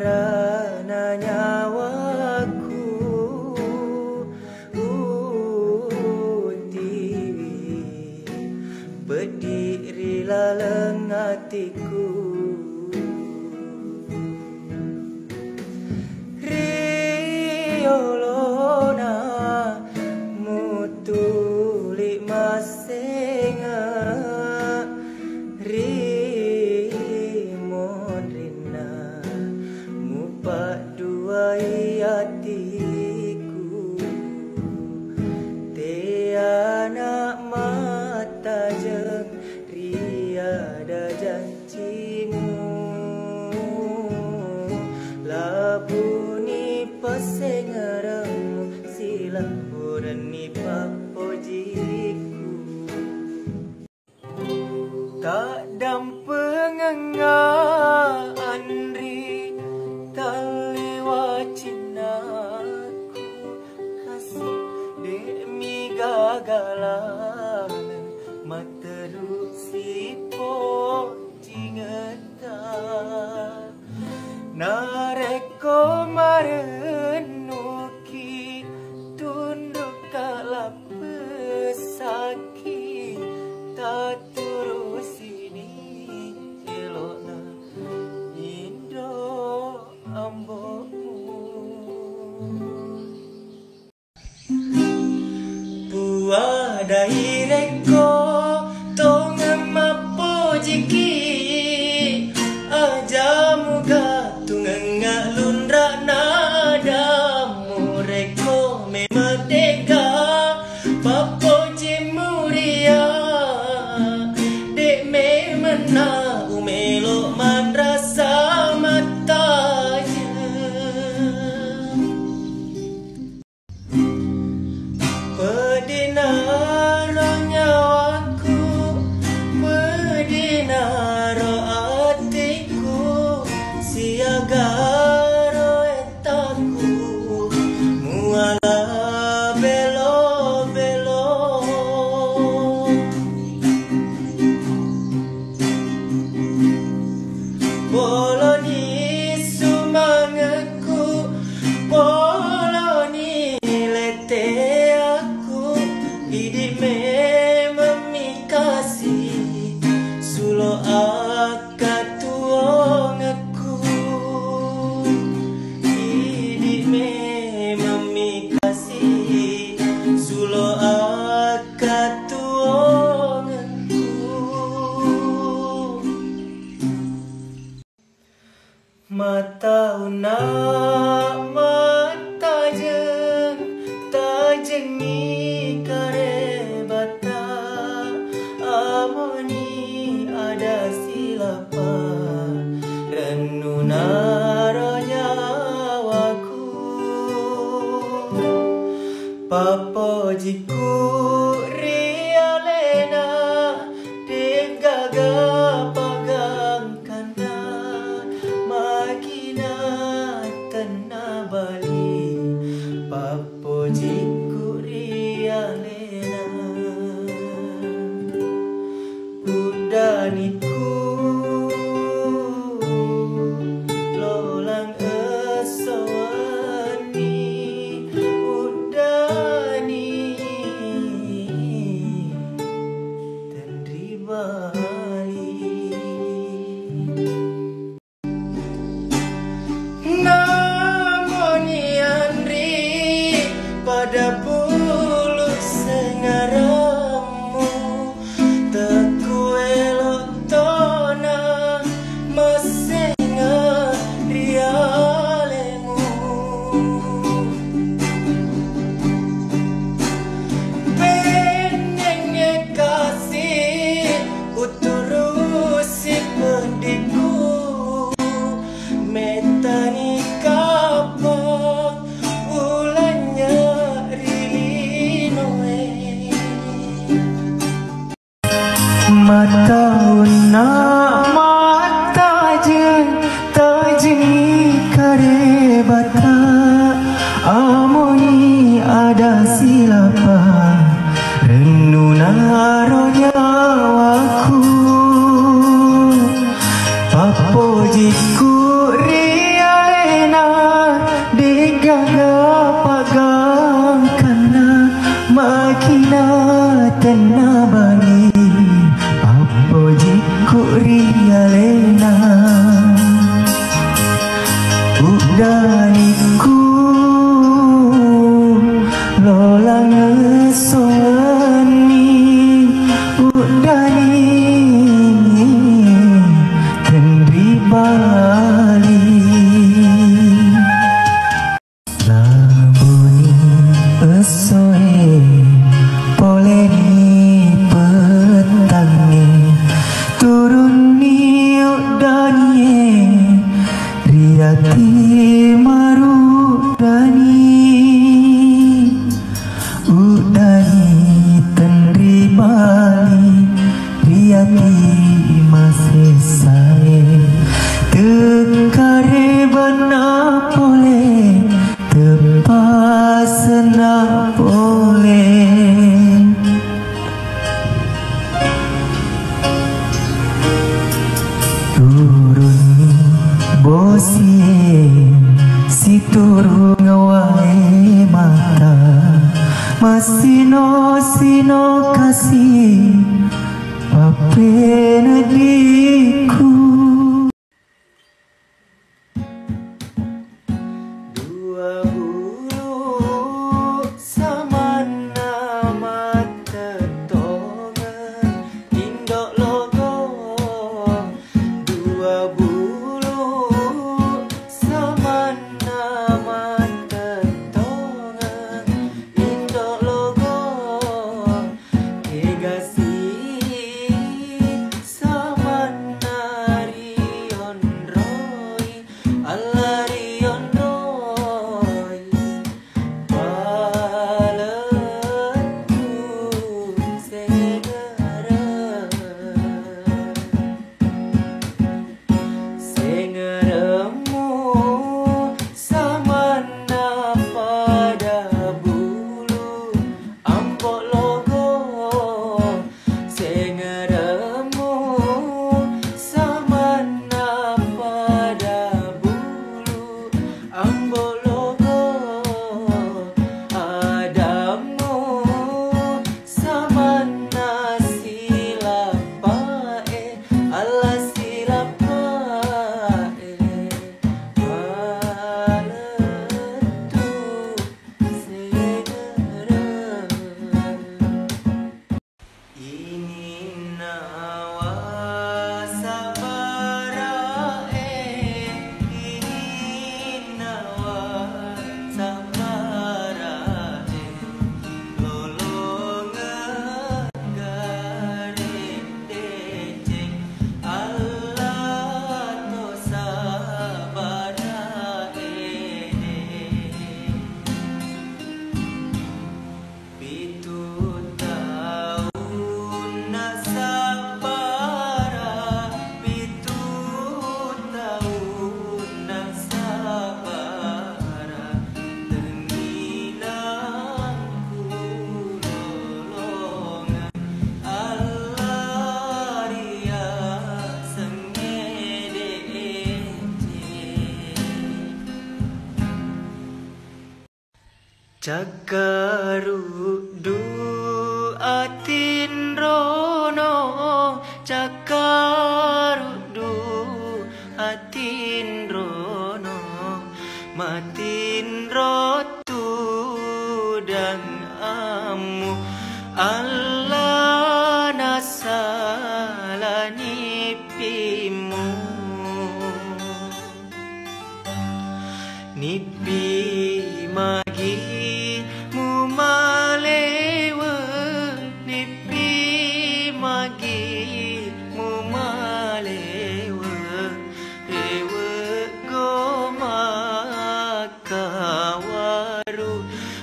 karena nyawaku tiwi berdirilah lengatiku riolona mutulik masenga hatiku tiada mata jeng riada janjimu labuni pesengaremu silapurani papojiku tak dampengengaan ri taliwa cinaku kasih demi gagalan materu sipo jingeta nareko marenuki tunduk kalap pesaki tak turus ini elokna indo ambomu buah daireko tongem mapo jiki aja muga tungenga lundra nadamu reko memadega papo jimuria dek memena umelo madrasa matanya pedinaro nyawaku pedinaro atiku siagaro etaku muala belo-belo boloni sumangeku boloni lete aku idi memikasi sulo akatuongeku idi memikasi sulo akatuongeku mata una mata jeng tajengi karebata amoni ada silapa renuna ronyawaku papojiku rialena degaga pagangkana makina tenabali papojiku rialena udaniku lolang esawani udani tendri bali namoni andri pada Udaniku lola ngesoni udani kendri Bali labuni esoe poleni petangi turuni udani riati marudani udani tenri Bali riati masih sae tekare bana pole tepasna pole turuni bosie si turu ngawae mata masino sino kasih papena diku dua bulu samana mata tongan indok logo dua bulu samana mata tongan indok logo kegasi samana rion roy Allah rion roy palatu segera sengeremu samana pada bulu ampok logo sengeremu samana pada bulu ampok logo adamu samana silapae Allah silapae palatu segera ini nawa sabarae ini nawa sabarae lolongan garing deceng Allah to sabarae pitu tahun nasabara pitu tahun nasabara tenginangku lolongan Allah ria sengede Cakarudu atin rono cakarudu atin rono matin rotu dan amu Allah nasalani pimu nipi magi mu malewe nipi magi mu malewe rewe go makawaru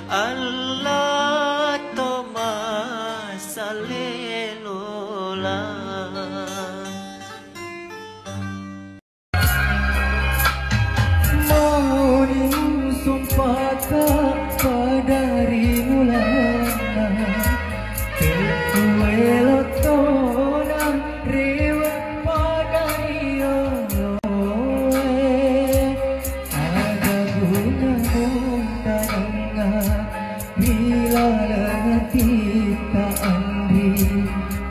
Allah to masalelola sumpah tak dari mulanya terkuelo tona rewa padari ada guna mundanga bila lenganti tak andri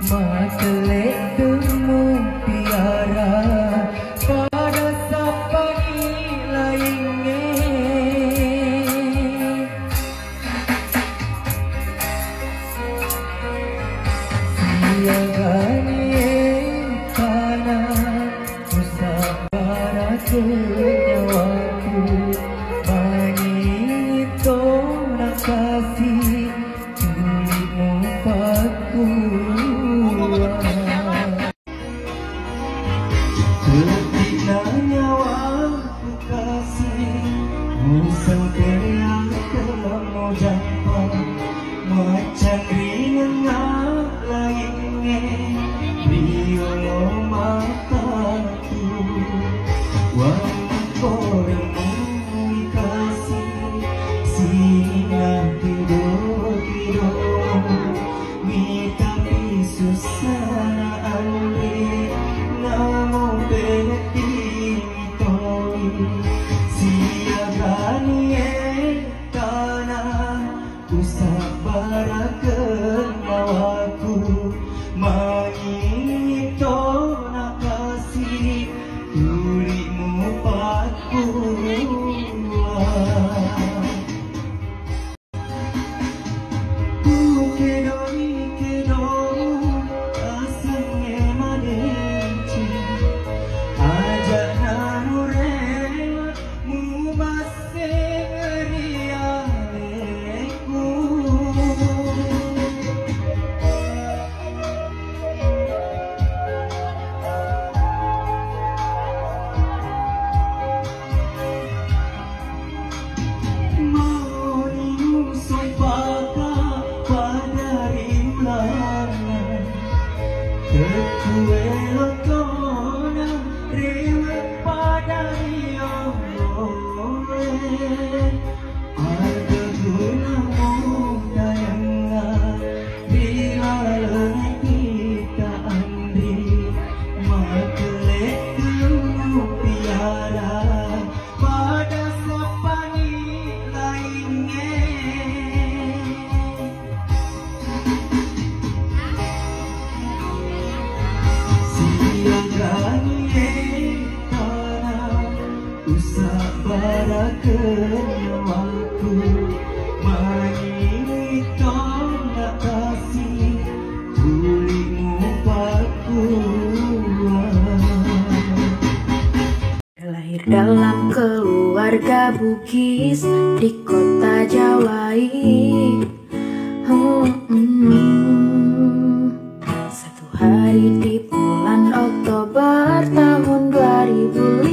matelek temu tiara pada sapa lain Musang terang kamu dapat macam ringan lainnya biolo mataku wangkoremu kasih sinar tidur minta susah ande namo beneti toi siagani tanah usabarakan mawaku mangito nakasih tulimu patku Lahir dalam keluarga Bugis di kota Jawa ini. Satu hari di bulan Oktober tahun 2005